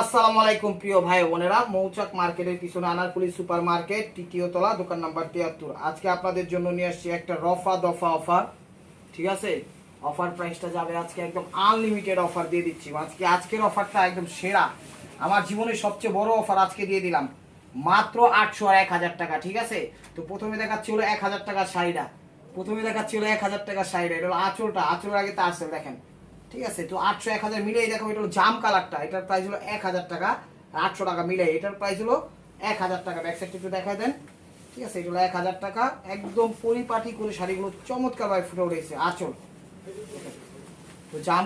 আসসালামু আলাইকুম প্রিয় ভাই বোনেরা, মৌচাক মার্কেটের পিছনে আনারকুলি সুপার মার্কেট, তৃতীয় তলা, দোকান নাম্বার 73। আজকে আপনাদের জন্য নিয়ে আসছি একটা রফা দফা অফার। ঠিক আছে, অফার প্রাইসটা যাবে আজকে একদম আনলিমিটেড অফার দিয়ে দিচ্ছি। আজকের অফারটা একদম সেরা, আমার জীবনের সবচেয়ে বড় অফার আজকে দিয়ে দিলাম মাত্র 800 আর 1000 টাকা। ঠিক আছে, তো প্রথমে দেখাচ্ছি হলো 1000 টাকার শাড়িটা। এটা হলো আঁচলটা, আঁচলের আগে তারসেল দেখেন। ঠিক আছে, তো 800 1000 মিলিয়ে দেখো, এটা হলো জাম কালারটা, এটার প্রাইস হলো 1000 টাকা। আর 800 টাকা মিলে এটার প্রাইস হলো 1000 টাকা। ব্যাক সাইডটা একটু দেখায় দেন। ঠিক আছে, এটা হলো 1000 টাকা। একদম পরিপাটি করে শাড়িগুলো চমৎকার ভাবে ফুটে উঠেছে। আঁচল তো জাম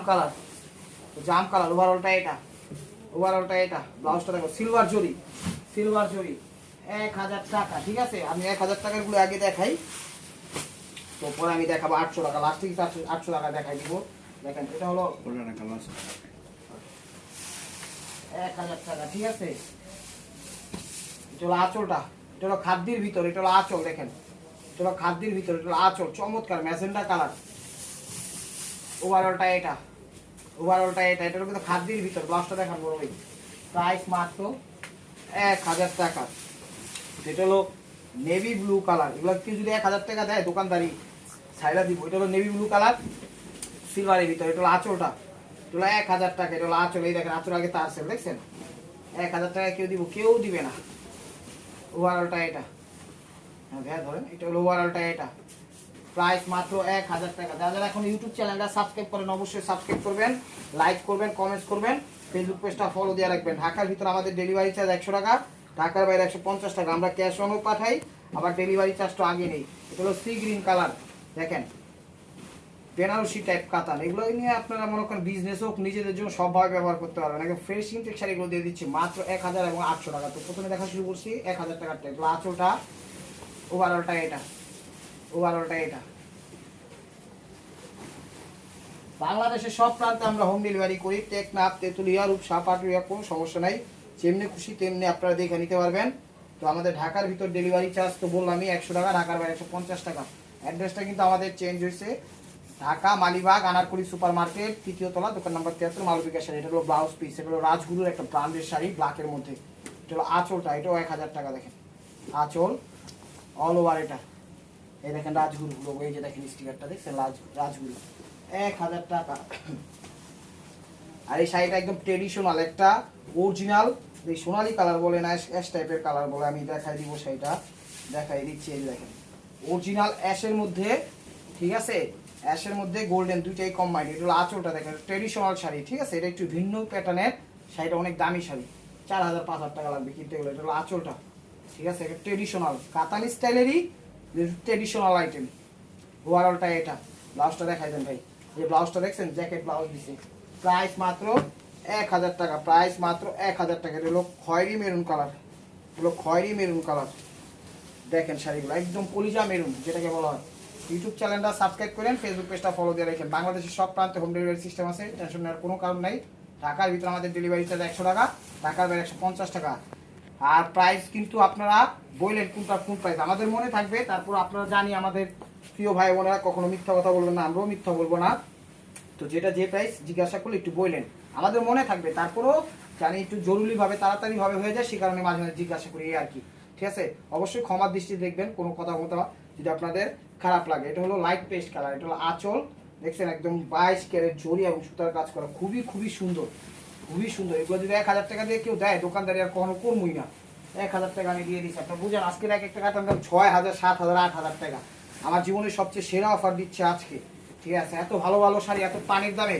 কালার, ওভারঅলটা এটা ব্লাউজটা দেখো সিলভার জরি 1000 টাকা। ঠিক আছে, আমি 1000 টাকার গুলো আগে দেখাই, তো পরে আমি দেখাবো 800 টাকা, লাস্টে কিছু 800 টাকা দেখাই দিব। দেখেন, এটা হলো 1000 টাকা। ঠিক আছে, এটা হলো আঁচলটা, এটা হলো খাদ্যের ভিতর, এটা হলো আঁচল দেখেন, এটা হলো খাদ্যের ভিতর, এটা হলো আঁচল চমৎকার ম্যাজেন্ডা কালার। ওভারঅলটা এটা এটা হলো কিন্তু খাদ্যের ভিতর। ব্লাউজটা দেখান বড় ভাই, প্রাইস মাত্র 1000 টাকা। এটা হলো নেভি ব্লু কালার, এগুলো কেউ যদি 1000 টাকা দেয় দোকানদারি ছাইড়া দিব। এটা হলো নেভি ব্লু কালার সিলভারের ভিতর, এটা হলো আঁচলটা, এটা হলো 1000 টাকা। এটা হলো আঁচল, এই দেখেন আঁচল আগে তার সেল দেখছেন। 1000 টাকা কেউ দিব? কেউ দিবে না। ওভারঅলটা এটা, হ্যাঁ ভাইয়া ধরেন, এটা হলো ওভারঅলটা এটা, প্রাইস মাত্র 1000 টাকা। যারা এখন ইউটিউব চ্যানেলটা সাবস্ক্রাইব করেন অবশ্যই সাবস্ক্রাইব করবেন, লাইক করবেন, কমেন্টস করবেন, ফেসবুক পেজটা ফলো দিয়ে রাখবেন। ঢাকার ভিতরে আমাদের ডেলিভারি চার্জ 100 টাকা, ঢাকার বাইরে 150 টাকা। আমরা ক্যাশ অনও পাঠাই, আবার ডেলিভারি চার্জটা আগে নেই। এটা হলো সি গ্রিন কালার দেখেন, বেনারসি টাইপ কাতান। এগুলো নিয়ে আপনারা মনে করেন বিজনেস হোক নিজেদের জন্য সবভাবে ব্যবহার করতে পারবেন। একদম ফ্রেশ ইনটেক শাড়িগুলো দিয়ে দিচ্ছি মাত্র 1000 এবং 800 টাকা। তো প্রথমে দেখা শুরু করছি 1000 টাকার টাইপ আঁচলটা, ওভারঅলটা এটা। বাংলাদেশের সব প্রান্তে আমরা হোম ডেলিভারি করি, টেকনাফ, তেঁতুলিয়া, রূপসা, পাটুরিয়া, কোনো সমস্যা নাই। যেমনি খুশি তেমনি আপনারা দেখে নিতে পারবেন। তো আমাদের ঢাকার ভিতর ডেলিভারি চার্জ তো বললামই 100 টাকা, ঢাকার বাইরে 150 টাকা। অ্যাড্রেসটা কিন্তু আমাদের চেঞ্জ হয়েছে, ঢাকা মালিবাগ আনারকুলি সুপার মার্কেট, তৃতীয় তলা, দোকান নাম্বার 73, মালবিকা শাড়ি। এটা হলো ব্লাউজ পিস, এটা হলো রাজগুরুর একটা ব্র্যান্ডের শাড়ি ব্ল্যাকের মধ্যে। এটা হলো আঁচলটা, এটাও 1000 টাকা। দেখেন আঁচল অল ওভার এটা, এই দেখেন রাজগুরু লোগো, এই যে দেখেন স্টিকারটা দেখছেন রাজগুরু 1000 টাকা। আর এই শাড়িটা একদম ট্রেডিশনাল একটা অরিজিনাল, এই সোনালি কালার বলে না অ্যাশ টাইপের কালার বলে, আমি দেখাই দিব শাড়িটা, দেখাই দিচ্ছি। এই দেখেন অরিজিনাল অ্যাশের মধ্যে, ঠিক আছে, অ্যাশের মধ্যে গোল্ডেন দুইটাই কম্বাইন্ড। এটা হলো আঁচলটা দেখেন, ট্রেডিশনাল শাড়ি। ঠিক আছে, এটা একটু ভিন্ন প্যাটার্নের শাড়িটা, অনেক দামি শাড়ি, 4000 5000 টাকা লাগবে কিনতে গেলে। এটা হলো আঁচলটা, ঠিক আছে, এটা ট্রেডিশনাল কাতানি স্টাইলেরই ট্রেডিশনাল আইটেম। ওভারঅলটা এটা, ব্লাউজটা দেখাই দেন ভাই, যে ব্লাউজটা দেখছেন জ্যাকেট ব্লাউজ দিছে, প্রাইস মাত্র 1000 টাকা। প্রাইস মাত্র 1000 টাকা। এটা হলো খয়েরি মেরুন কালার, দেখেন শাড়িগুলো একদম কলিজা মেরুন যেটাকে বলা হয়। ইউটিউব চ্যানেলটা সাবস্ক্রাইব করেন, ফেসবুক পেজটা ফলো দিয়ে রাখেন। বাংলাদেশের সব প্রান্তে হোম ডেলিভারি সিস্টেম আছে, টেনশন নেওয়ার কোনো কারণ নাই। ঢাকার ভিতরে আমাদের ডেলিভারি চার্জ 100 টাকা, ঢাকার বাইরে 150 টাকা। আর প্রাইস কিন্তু আপনারা বললেন কোন প্রাইস আমাদের মনে থাকবে। তারপর আপনারা জানি আমাদের প্রিয় ভাই বোনেরা কখনো মিথ্যা কথা বলবেন না, আমরাও মিথ্যা বলবো না। তো যেটা যে প্রাইস জিজ্ঞাসা করলে একটু বললেন, আমাদের মনে থাকবে। তারপরেও জানি একটু জরুরিভাবে তাড়াতাড়িভাবে হয়ে যায়, সে কারণে মাঝে মাঝে জিজ্ঞাসা করি আর কি। ঠিক আছে, অবশ্যই ক্ষমার দৃষ্টি দেখবেন কোনো কথা যদি আপনাদের খারাপ লাগে। এটা হলো লাইট পেস্ট কালার, এটা হলো আঁচল দেখছেন, একদম 22 ক্যারেট জরি এবং সুতার কাজ করা, খুবই সুন্দর। এগুলো যদি 1000 টাকা দিয়ে কেউ দেয় দোকানদারি আর কখনো করবই না। 1000 টাকা আমি দিয়ে দিচ্ছি, আপনার বুঝেন আজকের এক একটা কাটার দাম 6000 7000 8000 টাকা। আমার জীবনের সবচেয়ে সেরা অফার দিচ্ছে আজকে। ঠিক আছে, এত ভালো ভালো শাড়ি এত পানির দামে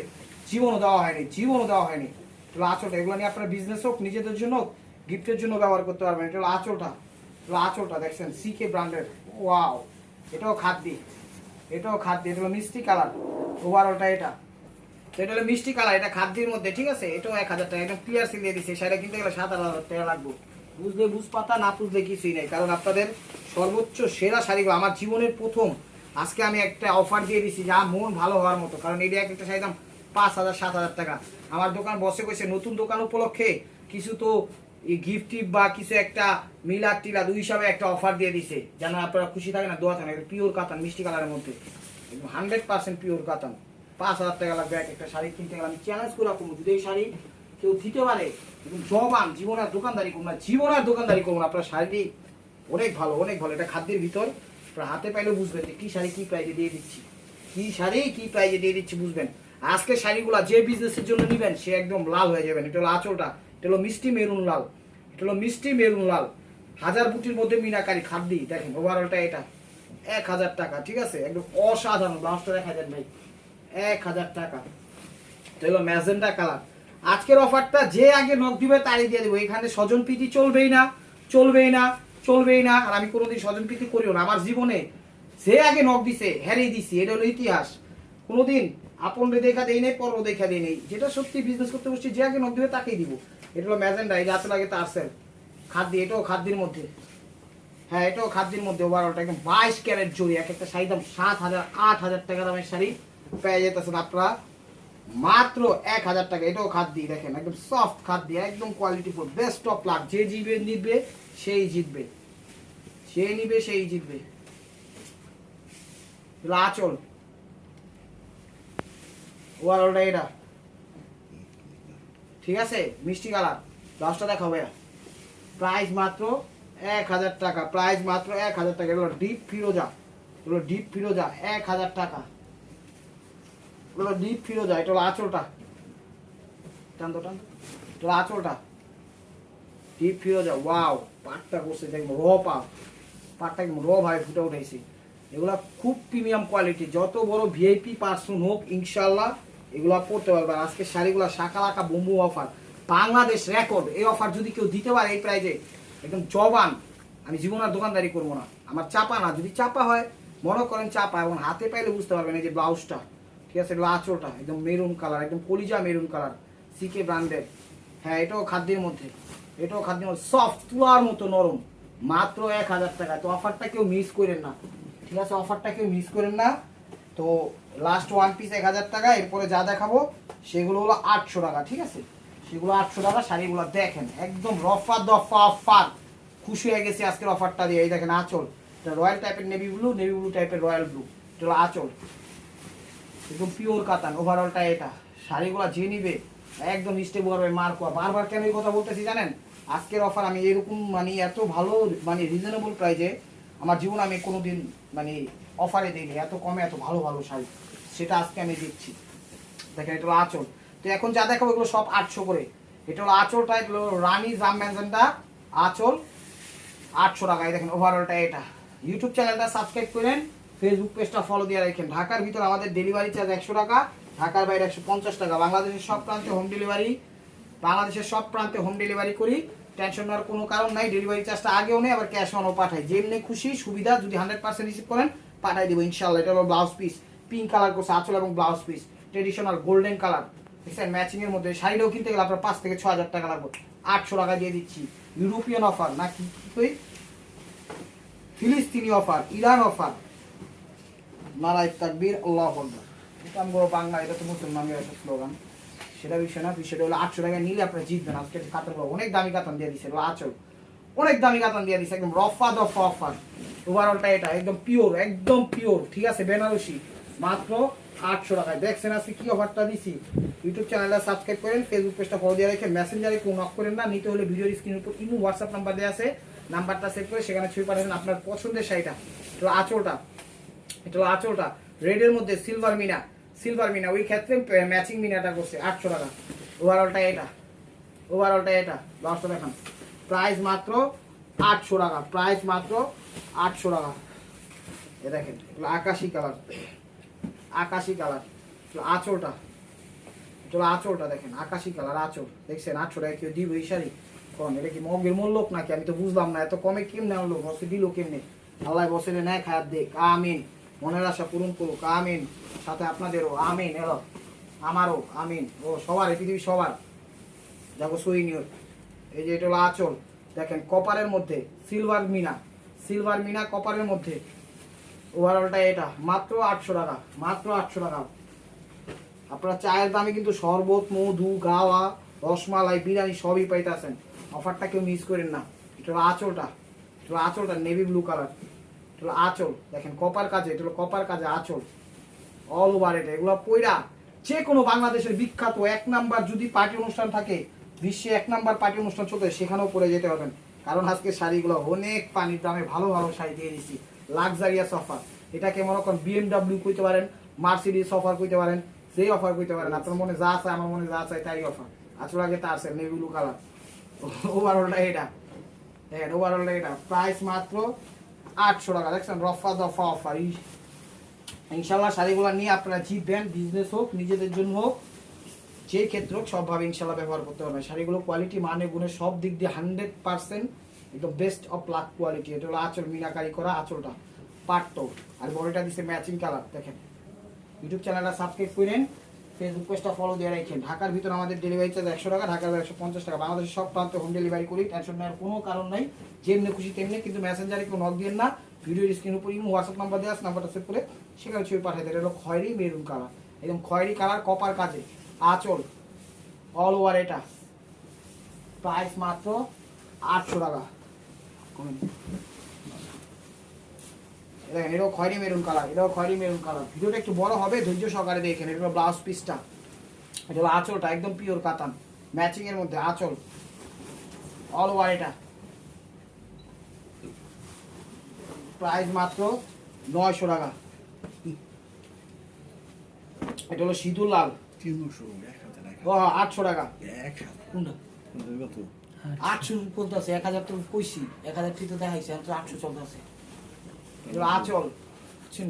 জীবনও দেওয়া হয়নি। এগুলো আঁচলটা, এগুলো নিয়ে আপনারা বিজনেস হোক নিজেদের জন্য গিফটের জন্য ব্যবহার করতে পারবেন। এটা হলো আঁচলটা দেখছেন সিকে ব্র্যান্ডের, ওয়াও, এটাও খাদ্যি, এটা হলো মিষ্টি কালার। ওভারঅলটা এটা হলো মিষ্টি কালার, এটা খাদ্যের মধ্যে। ঠিক আছে, এটাও 1000 টাকা, একদম ক্লিয়ার সিল দিয়ে দিচ্ছে। সেটা কিনতে গেলে 7000 টাকা লাগবে। বুঝলে বুঝপাতা, না বুঝলে কিছুই নেই। কারণ আপনাদের সর্বোচ্চ সেরা শাড়িগুলো আমার জীবনের প্রথম আজকে আমি একটা অফার দিয়ে দিচ্ছি যা মন ভালো হওয়ার মতো। কারণ এটা একটা শাড়ির দাম 5000 7000 টাকা। আমার দোকান বসে কইছে নতুন দোকান উপলক্ষে কিছু তো গিফট বা কিছু একটা মিলাদ টিলাদ ওই হিসাবে একটা অফার দিয়ে দিছে, যেন আপনারা খুশি থাকেন না, দোয়া থাকেন। পিওর কাতান মিষ্টি কালারের মধ্যে, 100% পিওর কাতান। 5000 টাকা লাগবে এক একটা শাড়ি কিনতে গেলে। আমি চ্যালেঞ্জ করে রাখবো, যদি এই শাড়ি কেউ দিতে পারে, জবান, জীবন আর দোকানদারি করবো না, জীবন আর দোকানদারি করবো না। আপনার শাড়িটি অনেক ভালো, অনেক ভালো। এটা খাদ্যের ভিতর, আপনার হাতে পাইলেও বুঝবেন যে কি শাড়ি কি প্রাইজে দিয়ে দিচ্ছি, কি শাড়ি কি প্রাইজে দিয়ে দিচ্ছি বুঝবেন। আজকে শাড়িগুলা যে বিজনেসের জন্য নিবেন সে একদম লাল হয়ে যাবেন। এটা হলো আঁচলটা, এটা হলো মিষ্টি মেরুন লাল, এটা হলো মিষ্টি মেরুন লাল, 1000 বুটির মধ্যে মিনাকারি খাদ্যি। দেখেন ওভারঅলটা এটা 1000 টাকা, ঠিক আছে, একদম অসাধারণ। ব্লাউজটা দেখা যান ভাই, 1000 টাকা। তো হলো ম্যাজেন্টা কালার। আজকের অফারটা যে আগে নক দিবে তারই দিয়ে দেবো। এখানে স্বজন প্রীতি চলবেই না, চলবেই না, চলবেই না। আর আমি কোনোদিন স্বজন প্রীতি করিও না আমার জীবনে। যে আগে নক দিছে হ্যারেই দিছি, এটা হলো ইতিহাস। কোনোদিন আপনরে দেখা দেই নেই, পরও দেখা দেই নেই। যেটা সত্যি বিজনেস করতে বসছি, যে আগে নক দিবে তাকেই দিব। এটা হলো ম্যাজেন্টা, এই রাতে লাগে তারসেল খাদ্যি, এটাও খাদ্যির মধ্যে। হ্যাঁ, এটাও খাদ্যির মধ্যে। ওভারঅলটা একদম 22 ক্যারেট জড়ি, এক একটা শাড়ি দাম 7000 8000 টাকা দামের শাড়ি পেয়ে যেতেছেন আপনারা মাত্র 1000 টাকা। এটাও খাদ্যি, দেখেন একদম সফট খাদ্যি, একদম quality full, best of luck. যে জিবে নিবে সেই জিতবে, সে নিবে সেই জিতবে। আঁচল ওভারঅলটা এটা, ঠিক আছে, মিষ্টি কালার। ব্লাউজটা দেখাও ভাইয়া। প্রাইস মাত্র 1000 টাকা, প্রাইস মাত্র 1000 টাকা। এগুলো ডিপ ফিরোজা, এগুলো ডিপ ফিরোজা, 1000 টাকা। এগুলো ডিপ ফিরোজা। এটা হলো আঁচলটা, টানতো টানতো, এটা হলো আঁচলটা, ডিপ ফিরোজা। ওয়াও, পাটটা করছে দেখবো র পা, পাটটা একদম র ভাই ফুটে উঠেছি। এগুলা খুব প্রিমিয়াম কোয়ালিটি। যত বড় ভিআইপি পার্সন হোক ইনশাল্লাহ এগুলা পড়তে পারবে। আজকে শাড়িগুলা শাকালাকা বোম্বু অফার, বাংলাদেশ রেকর্ড। এই অফার যদি কেউ দিতে পারে এই প্রাইজে, একদম জবান। আমি জীবন আর দোকানদারি করবো না, আমার চাপা না। যদি চাপা হয় মনে করেন চাপা, এবং হাতে পাইলে বুঝতে পারবেন। এই যে ব্লাউজটা, ঠিক আছে, এগুলো আঁচলটা একদম মেরুন কালার, একদম কলিজা মেরুন কালার, সিকে ব্র্যান্ডের। হ্যাঁ, এটাও খাদ্যের মধ্যে, এটাও খাদ্যের মধ্যে সফট, তুলার মতো নরম, মাত্র 1000 টাকা। তো অফারটা কেউ মিস করেন না, ঠিক আছে, অফারটা কেউ মিস করেন না। তো লাস্ট ওয়ান পিস 1000 টাকা। এরপরে যা দেখাবো সেগুলো হলো 800 টাকা, ঠিক আছে, সেগুলো 800 টাকা। শাড়িগুলো দেখেন একদম রফা দফা অফার। খুশি হয়ে গেছি আজকের অফারটা দিয়ে। এই দেখেন আঁচল, এটা রয়্যাল টাইপের নেভি ব্লু, নেভি ব্লু টাইপের রয়্যাল ব্লু। এটা হলো আঁচল, একদম পিওর কাতান। ওভারঅলটা এটা। শাড়িগুলো যে নিবে একদম স্টেবল হবে। মার্কোয়া বারবার কেন এই কথা বলতেছি জানেন? আজকের অফার আমি এরকম মানে এত ভালো মানে রিজনেবল প্রাইজে আমার জীবন আমি কোনোদিন মানে অফারে দিইনি এত কমে এত ভালো ভালো শাড়ি, সেটা আজকে আমি দিচ্ছি। দেখেন এটা হলো আঁচল। তো এখন যা দেখাবো এগুলো সব 800 করে। এটা হলো আঁচলটা, এগুলো রানী জাম ম্যাজেন্টা আঁচল, 800 টাকায়। দেখেন ওভারঅলটা এটা। ইউটিউব চ্যানেলটা সাবস্ক্রাইব করেন, ফেসবুক পেজটা ফলো দিয়ে রাখেন। ঢাকার ভিতর আমাদের ডেলিভারি চার্জ 100 টাকা, ঢাকার বাইরে 150 টাকা। বাংলাদেশের সব প্রান্তে হোম ডেলিভারি, বাংলাদেশের সব প্রান্তে হোম ডেলিভারি করি। টেনশন নেওয়ার কোনো কারণ নাই। ডেলিভারি চার্জটা আগেও নেই, আবার ক্যাশ অনও পাঠাই। যেমনি খুশি সুবিধা, যদি 100% রিসিভ করেন পাঠাই দেবো ইনশাল্লাহ। এটা হলো ব্লাউজ পিস, পিঙ্ক কালার করছে আঁচল এবং blouse piece traditional golden colour, দেখছেন ম্যাচিং এর মধ্যে। শাড়িটাও কিনতে গেলে আপনার 5 থেকে 6000 টাকা লাগবে, 800 টাকা দিয়ে দিচ্ছি। ইউরোপিয়ান অফার না কি কই, ফিলিস্তিনি অফার, ইরান অফার, নারায়ে তাকবীর, আল্লাহু আকবার। এটা আমগো বাংলা, এটা তো মুসলমানদের একটা স্লোগান, সেটা বিষয় না। বিষয়টা হলো 800 টাকা নিলে আপনারা জিতবেন। আজকে কাতানগুলো অনেক দামি কাতান দিয়ে দিচ্ছে, আঁচল অনেক দামি কাতান দিয়ে দিচ্ছে, একদম রফা দফা অফার। ওভারঅলটা এটা একদম পিওর, একদম পিওর, ঠিক আছে, বেনারসি, মাত্র 800 টাকায়। দেখছেন আজকে কি অফারটা দিছি। ইউটিউব চ্যানেলটা সাবস্ক্রাইব করেন, ফেসবুক পেজটা ফলো দিয়ে রেখে মেসেঞ্জারে কেউ নক করেন না। নিতে হলে ভিডিওর স্ক্রিনের উপর ইমো হোয়াটসঅ্যাপ নাম্বার দেওয়া আছে, নাম্বারটা সেভ করে সেখানে ছবি পাঠাবেন আপনার পছন্দের শাড়িটা। এটা আঁচলটা, এটা হলো আঁচলটা রেডের মধ্যে সিলভার মিনা, সিলভার মিনা, ওই ক্ষেত্রে ম্যাচিং মিনাটা করছে 800 টাকা। ওভারঅলটা এটা, ওভারঅলটা এটা। ব্লাউজটা দেখান, প্রাইস মাত্র 800 টাকা, প্রাইস মাত্র 800 টাকা। এ দেখেন আকাশি কালার, আকাশি কালার আঁচলটা, এটা আঁচলটা দেখেন আকাশি কালার আঁচল। দেখছেন 800 টাকা কেউ দিব এই শাড়ি? কোন এটা কি মগের মূল্যক নাকি? আমি তো বুঝলাম না, এত কমে কেমনে আনলো, বসে দিল কেমনে? আল্লাহ বসে নেয় খায়াত দেখ, আমিন। মনের আশা পূরণ করুক, আমিন। সাথে আপনাদেরও আমিন, এলো আমারও আমিন। ও সবার, এই পৃথিবী সবার যাবো সই নিয়ত। এই যে এটা হলো আঁচল, দেখেন কপারের মধ্যে সিলভার মিনা, সিলভার মিনা কপারের মধ্যে। ওভারঅলটা এটা মাত্র 800 টাকা, মাত্র 800 টাকা। আপনারা চায়ের দামে কিন্তু শরবত, মধু, গাওয়া, রসমালাই, বিরিয়ানি সবই পাইতেছেন। অফারটা কেউ মিস করেন না। এটা হলো আঁচলটা, এটা হলো আঁচলটা নেভি ব্লু কালার, এটা হলো আঁচল। দেখেন কপার কাজে, এটা হলো কপার কাজে আঁচল, অল ওভার। এটা এগুলো পইরা যে কোনো বাংলাদেশের বিখ্যাত 1 নাম্বার যদি পার্টি অনুষ্ঠান থাকে, বিশ্বে 1 নাম্বার পার্টি অনুষ্ঠান চলতে, সেখানেও পরে যেতে পারবেন। কারণ আজকে শাড়িগুলো অনেক পানির দামে ভালো ভালো শাড়ি দিয়ে দিচ্ছি, লাক্সারিয়াস অফার। এটাকে মনে করেন BMW কইতে পারেন, মার্সিডিজ অফার কইতে পারেন, সেই অফার কইতে পারেন। আপনার মনে যা চায়, আমার মনে যা চায় তাই অফার। আসলে আগে তার আছে নেভি ব্লু কালার, ওভারঅলটা এটা দেখেন, ওভারঅলটা এটা প্রাইস মাত্র 800 টাকা। দেখছেন রফা দফা অফার। ইনশাল্লাহ শাড়িগুলো নিয়ে আপনারা জিতবেন, বিজনেস হোক নিজেদের জন্য হোক, যে ক্ষেত্রে হোক সবভাবে ইনশাল্লাহ ব্যবহার করতে পারবেন। শাড়িগুলো কোয়ালিটি মানে গুণে সব দিক দিয়ে 100% একদম বেস্ট অফ লাক কোয়ালিটি। এটা হলো আঁচল, মিনাকারি করা আঁচলটা পাট্টো, আর বডিটা দিচ্ছে ম্যাচিং কালার। দেখেন ইউটিউব চ্যানেলটা সাবস্ক্রাইব করেন, ফেসবুক পেজটা ফলো দিয়ে রাখেন। ঢাকার ভিতরে আমাদের ডেলিভারি চার্জ 100 টাকা, ঢাকার 150 টাকা। বাংলাদেশের সব প্রান্তে হোম ডেলিভারি করি, টেনশন নেওয়ার কোনো কারণ নাই। যেমনি খুশি তেমনি, কিন্তু মেসেঞ্জারে কেউ নক দিন না। ভিডিওর স্ক্রিনের উপর হোয়াটসঅ্যাপ নাম্বার দেওয়া আছে, নাম্বারটা সেভ করে সেখানে ছবি পাঠিয়ে দেয়। এটা হলো খয়েরি মেরুন কালার, একদম খয়েরি কালার, কপার কাজে আঁচল অল ওভার। এটা প্রাইস মাত্র 800 টাকা। দেখেন এটাও খয়েরি মেরুন কালার, এটাও খয়েরি মেরুন কালার। ভিডিওটা একটু বড় হবে, ধৈর্য সহকারে দেখেন। এটা হলো ব্লাউজ পিসটা, এটা হলো আঁচলটা একদম পিওর কাতান ম্যাচিং এর মধ্যে আঁচল অল ওভার। এটা প্রাইস মাত্র 900 টাকা। এটা হলো সিঁদুর লাল, 800 টাকা। কোনটা 800 চলতেছে, 1000 তো কইছি, 1000 ঠিক তো দেখাইছে, 800 চলতেছে। এটা আঁচল, বুঝছেন?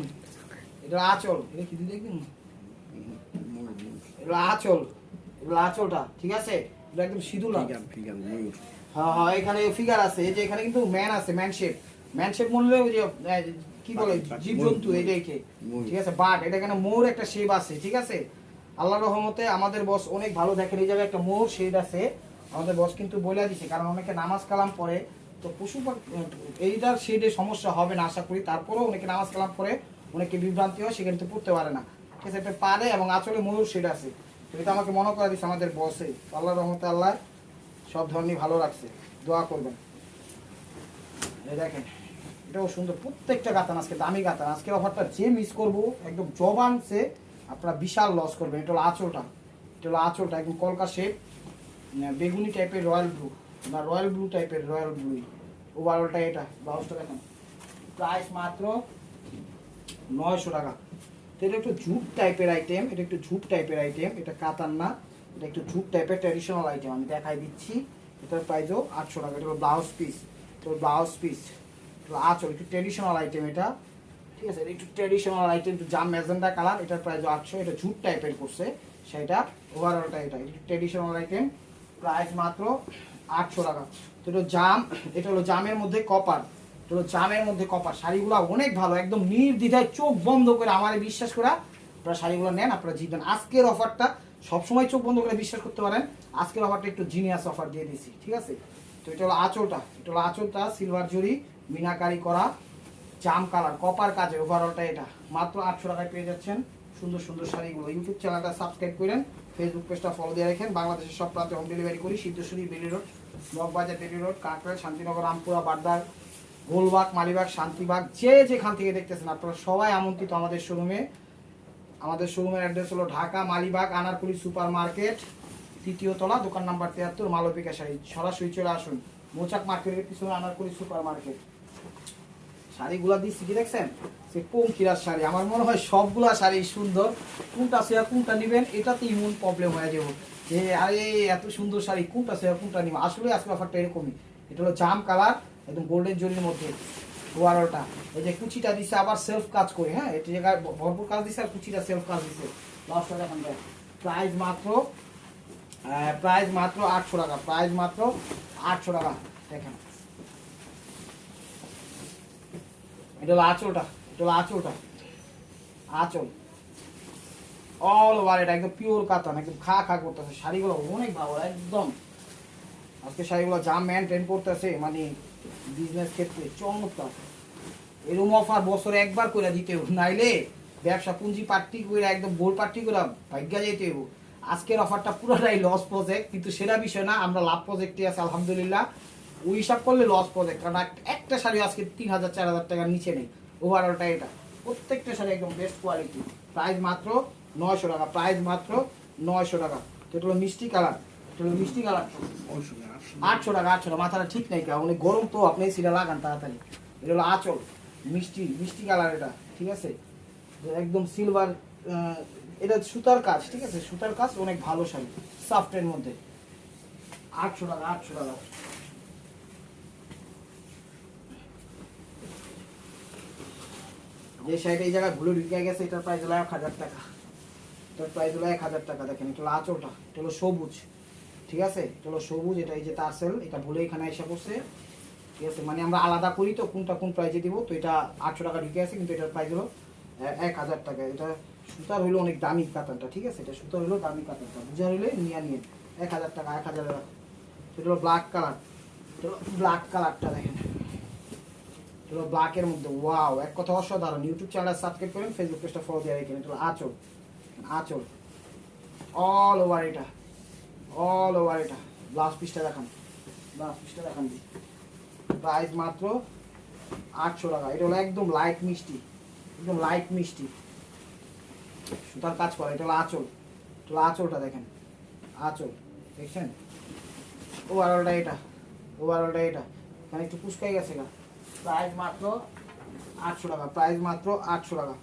এটা আঁচল, এটা কি দেখবেন? এটা আঁচল, এটা আঁচলটা ঠিক আছে, এটা একদম সিঁদুর লাল। হ্যাঁ হ্যাঁ, এখানে ফিগার আছে, এই যে এখানে কিন্তু ম্যান আছে, ম্যান শেপ মনে ওই যে কি বলে জীবজন্তু, এই দেখে ঠিক আছে। বাট এটা এখানে মোর একটা শেপ আছে, ঠিক আছে। আল্লাহর রহমতে আমাদের বস অনেক ভালো দেখেন, এই জায়গায় একটা মোর শেড আছে। আমাদের বস কিন্তু বলে দিছে, কারণ অনেকে নামাজ কালাম পড়ে, তো পশু এইটার শেডে সমস্যা হবে না আশা করি। তারপরেও অনেকে নামাজ কালাম পড়ে, অনেকে বিভ্রান্তি হয়, সেখানে তো পড়তে পারে না, ঠিক আছে। এটা পারে এবং আঁচলে ময়ূর শেড আছে, তো এটা আমাকে মনে করা দিচ্ছে আমাদের বসে। আল্লাহর রহমতে আল্লাহ সব ধরনই ভালো রাখছে, দোয়া করবেন। এই দেখেন এটাও সুন্দর, প্রত্যেকটা গাতান আজকে দামি গাতান। আজকের অফারটা যে মিস করবো একদম জবান সে আপনারা বিশাল লস করবেন। এটা হলো আঁচলটা, এটা হলো আঁচলটা একদম কলকা শেপ, বেগুনি টাইপের রয়্যাল ব্লু, না রয়্যাল ব্লু টাইপের, রয়্যাল ব্লু ওভারঅলটা। এটা ব্লাউজটা দেখেন, প্রাইস মাত্র 900 টাকা। তো এটা একটু ঝুপ টাইপের আইটেম, এটা একটু ঝুপ টাইপের আইটেম, এটা কাতান না, এটা একটু ঝুপ টাইপের ট্র্যাডিশনাল আইটেম, আমি দেখাই দিচ্ছি। এটার প্রাইসও 800 টাকা। এটা হলো ব্লাউজ পিস, তো ব্লাউজ পিস আঁচল, একটু ট্র্যাডিশনাল আইটেম এটা, ঠিক আছে। একটু ট্র্যাডিশনাল আইটেম, একটু জাম ম্যাজেন্ডা কালার, এটার প্রাইস 800। এটা ঝুট টাইপের করছে সেটা, ওভারঅলটা এটা একটু ট্র্যাডিশনাল আইটেম, প্রাইস মাত্র 800 টাকা। তো এটা জাম, এটা হলো জামের মধ্যে কপার, এটা হলো জামের মধ্যে কপার। শাড়িগুলো অনেক ভালো, একদম নির্দ্বিধায় চোখ বন্ধ করে আমার বিশ্বাস করে আপনারা শাড়িগুলো নেন, আপনারা জিতবেন। আজকের অফারটা সবসময় চোখ বন্ধ করে বিশ্বাস করতে পারেন, আজকের অফারটা একটু জিনিয়াস অফার দিয়ে দিচ্ছি, ঠিক আছে। তো এটা হলো আঁচলটা, এটা হলো আঁচলটা সিলভার জরি মিনাকারি করা জাম কালার কপার কাজে, ওভারঅলটা এটা মাত্র 800 টাকায় পেয়ে যাচ্ছেন সুন্দর সুন্দর শাড়িগুলো। ইউটিউব চ্যানেলটা সাবস্ক্রাইব করেন, ফেসবুক পেজটা ফলো দিয়ে রাখেন। বাংলাদেশের সব প্রান্তে হোম ডেলিভারি করি, সিদ্ধেশ্বরী, বেলি রোড, মগবাজার, বেলি রোড, কাকরাইল, শান্তিনগর, রামপুরা, বাড্ডার, গোলবাগ, মালিবাগ, শান্তিবাগ, যে যেখান থেকে দেখতেছেন আপনারা সবাই আমন্ত্রিত আমাদের শোরুমে। আমাদের শোরুমের অ্যাড্রেস হলো ঢাকা মালিবাগ আনারকুলি সুপার মার্কেট, 3য় তলা, দোকান নাম্বার 73, মালবিকা শাড়ি। সরাসরি চলে আসুন মোচাক মার্কেটের পিছনে আনারকুলি সুপার মার্কেট। শাড়িগুলা দিচ্ছি কি দেখছেন, সে পঙ্কিরার শাড়ি। আমার মনে হয় সবগুলা শাড়ি সুন্দর, কোনটা সে কোনটা নেবেন এটাতে ইমন প্রবলেম হয়ে যাবো যে আরে এত সুন্দর শাড়ি কোনটা সে কোনটা নিব। আসলে আজকে অফারটা এরকমই। এটা হলো জাম কালার, একদম গোল্ডেন জরির মধ্যে ওভারঅলটা। এই যে কুচিটা দিচ্ছে আবার সেলফ কাজ করে, হ্যাঁ এটি জায়গায় ভরপুর কাজ দিচ্ছে, আর কুচিটা সেলফ কাজ দিচ্ছে। লসটা দেখেন যায়, প্রাইস মাত্র 800 টাকা, প্রাইস মাত্র 800 টাকা। দেখেন এটা হলো আঁচলটা, এটা হলো আঁচলটা, আঁচল অল ওভার। এটা একদম পিওর কাতান, একদম খা খা করতেছে। শাড়িগুলো অনেক ভালো একদম। আজকে শাড়িগুলো যা মেনটেন করতেছে মানে বিজনেস ক্ষেত্রে চমৎকার। এরকম অফার বছরে একবার করে দিতে হবে, নাইলে ব্যবসা পুঁজি পার্টি করে একদম গোল পার্টি করে ভাগ্যা যেতে হবে। আজকের অফারটা পুরোটাই লস প্রজেক্ট, কিন্তু সেটা বিষয় না, আমরা লাভ প্রজেক্টে আছি আলহামদুলিল্লাহ। ওই হিসাব করলে লস প্রজেক্ট, কারণ একটা শাড়ি আজকে 3000 4000 টাকার নিচে নেই। ওভারঅলটা এটা প্রত্যেকটা শাড়ি একদম বেস্ট কোয়ালিটি, প্রাইস মাত্র 900 টাকা, প্রাইস মাত্র 900 টাকা। এটা হলো মিষ্টি কালার, এটা হলো মিষ্টি কালার 800 টাকা। 800 টাকা, মাথাটা ঠিক নাই, কারণ অনেক গরম তো, আপনি সেটা লাগান তাড়াতাড়ি। এটা হলো আঁচল, মিষ্টি মিষ্টি কালার এটা, ঠিক আছে, একদম সিলভার, এটা সুতার কাজ, ঠিক আছে, সুতার কাজ, অনেক ভালো শাড়ি, সফটের মধ্যে। 800 টাকা, 800 টাকা। যে শাড়িটা এই জায়গায় ভুলে ঢুকে গেছে, এটার প্রাইস হলো 1000 টাকা। এটার প্রাইস হলো 1000 টাকা। দেখেন এটা হলো আঁচলটা, এটা হলো সবুজ, ঠিক আছে, এটা হলো সবুজ, এটা এই যে টার্সেল, এটা ভুলে এখানে এসে পড়ছে, ঠিক আছে, মানে আমরা আলাদা করি তো কোনটা কোন প্রাইসে দিব, তো এটা 800 টাকা ঢুকে আছে, কিন্তু এটার প্রাইস হলো 1000 টাকা। এটা সুতার হইলো অনেক দামি কাতানটা, ঠিক আছে, এটা সুতার হইলো দামি কাতানটা, বুঝা হইলে নিয়ে 1000 টাকা, 1000 টাকা। এটা হলো ব্ল্যাক কালার, এটা হলো ব্ল্যাক কালারটা দেখেন, এটা হলো ব্ল্যাকের মধ্যে, ওয়াও, এক কথা অসাধারণ। ইউটিউব চ্যানেল সাবস্ক্রাইব করেন, ফেসবুক পেজটা ফলো দিয়ে রাখেন। এটা হলো আঁচল, আঁচল অল ওভার, এটা অল ওভার, এটা ব্লাউজ পিসটা দেখান, ব্লাউজ পিসটা দেখান, প্রাইস মাত্র 800 টাকা। এটা হলো একদম লাইট মিষ্টি, একদম লাইট মিষ্টি, সুতার কাজ করা। এটা হলো আঁচল, এটা হলো আঁচলটা দেখেন, আঁচল দেখছেন, ওভারঅলটা এটা, ওভারঅলটা এটা, এখানে একটু কুচকাই গেছে না। প্রাইস মাত্র 800 টাকা, প্রাইস মাত্র 800 টাকা।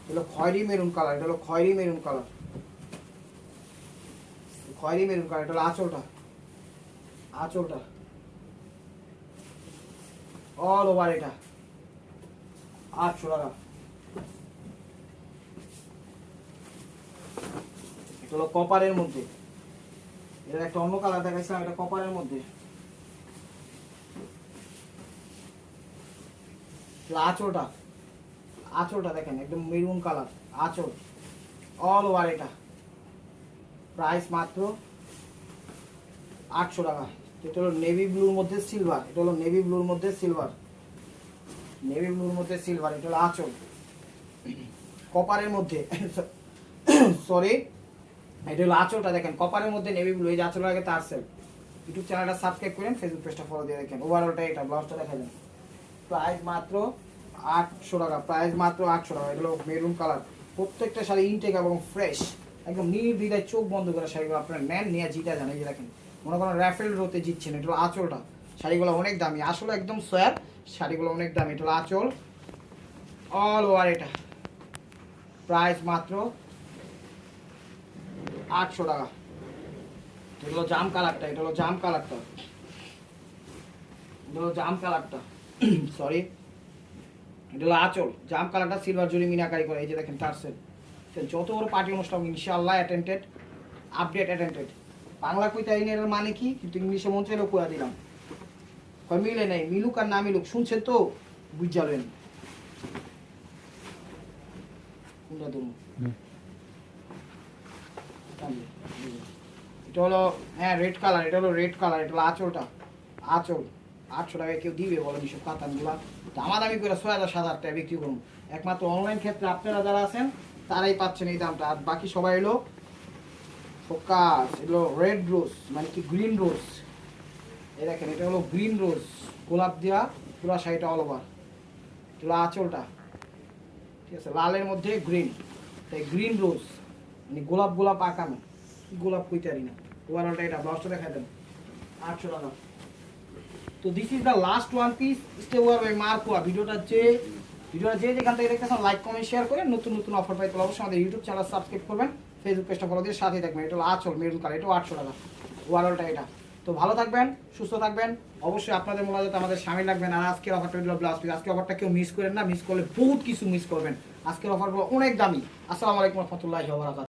এটা হলো খয়েরি মেরুন কালার, এটা হলো খয়েরি মেরুন কালার, খয়েরি মেরুন কালার। এটা হলো আঁচলটা, আঁচলটা অল ওভার, এটা 800 টাকা। এটা হলো কপারের মধ্যে, এটা একটা অন্য কালার দেখাইছিলাম, এটা কপারের মধ্যে। আঁচলটা, আঁচলটা দেখেন একদম মেরুন কালার, আঁচল অল ওভার, এটা প্রাইস মাত্র 800 টাকা। এটা হলো নেভি ব্লুর মধ্যে সিলভার, এটা হলো নেভি ব্লুর মধ্যে সিলভার, নেভি ব্লুর মধ্যে সিলভার। এটা হলো আঁচল কপারের মধ্যে, সরি, এটা হলো আঁচলটা দেখেন কপারের মধ্যে নেভি ব্লু, এই যে আঁচলের আগে টার্সেল। ইউটিউব চ্যানেলটা সাবস্ক্রাইব করেন, ফেসবুক পেজটা ফলো দিয়ে রাখেন। ওভারঅলটা এটা, ব্লাউজটা দেখা যান, প্রাইস মাত্র 800 টাকা, প্রাইস মাত্র 800 টাকা। এগুলো মেরুন কালার, প্রত্যেকটা শাড়ি ইনটেক এবং ফ্রেশ, একদম নির্দ্বিধায় চোখ বন্ধ করে শাড়িগুলো আপনারা নেন, নিয়ে জিতা যান। এই যে দেখেন, মনে করেন র্যাফেল রোতে জিতছেন। এটা হলো আঁচলটা, শাড়িগুলো অনেক দামি, আসলে একদম সোয়ার, শাড়িগুলো অনেক দামি। এটা হলো আঁচল অল ওভার, এটা প্রাইস মাত্র 800 টাকা। এটা হলো জাম কালারটা, এটা হলো জাম কালারটা, এটা হলো জাম কালারটা, সরি, এটা হলো আঁচল, জাম কালারটা সিলভার জরি মিনাকারি করে। এই যে দেখেন টার্সেল, যত বড় পার্টি অনুষ্ঠান ইনশাআল্লাহ অ্যাটেন্ডেড, আপডেট অ্যাটেন্ডেড। বাংলা কইতে এর মানে কি, কিন্তু ইংলিশে মন চাইলেও কইয়া দিলাম, মিলে নেই, মিলুক আর না মিলুক, শুনছেন তো, বুঝাবেন কোনটা দেবো। এটা হলো, হ্যাঁ, রেড কালার, এটা হলো রেড কালার, এটা হলো আঁচলটা, আঁচল 800 টাকায় কেউ দিবে বলেন এইসব কাতানগুলা? দামাদামি করে 6000 টাকা বিক্রি করুন। একমাত্র অনলাইন ক্ষেত্রে আপনারা যারা আছেন তারাই পাচ্ছেন এই দামটা, আর বাকি সবাই হলো ফোকাস। এগুলো রেড রোজ, মানে কি গ্রিন রোজ, এই দেখেন, এটা হলো গ্রিন রোজ, গোলাপ দেওয়া পুরা শাড়িটা অল ওভার। এটা আঁচলটা, ঠিক আছে, লালের মধ্যে গ্রিন, তাই গ্রিন রোজ, মানে গোলাপ গোলাপ আঁকানো, গোলাপ কইতারি না। ওভারঅলটা এটা, ব্লাউজটা দেখা দেন, 800 টাকা। তো this is the last one piece, stay ওয়ার বাই মার্কোয়া। ভিডিওটা যে যেখান থেকে দেখতেছেন লাইক কমেন্ট শেয়ার করেন, নতুন নতুন অফার পাইতে অবশ্যই আমাদের ইউটিউব চ্যানেল সাবস্ক্রাইব করবেন, ফেসবুক পেজটা ফলো দিয়ে সাথে থাকবেন। এটা হলো আঁচল মেরুন কালার, এটাও 800 টাকা, ওভারঅলটা এটা। তো ভালো থাকবেন, সুস্থ থাকবেন, অবশ্যই আপনাদের মোলাজাতে আমাদের সামিল লাগবেন। আর আজকের অফারটা হলো ব্লাউজ পিস, আজকের অফারটা কেউ মিস করেন না, মিস করলে বহুত কিছু মিস করবেন। আজকের অফারগুলো অনেক দামি। আসসালামু আলাইকুম রহমতুল্লাহি ওয়া বারাকাতুহু।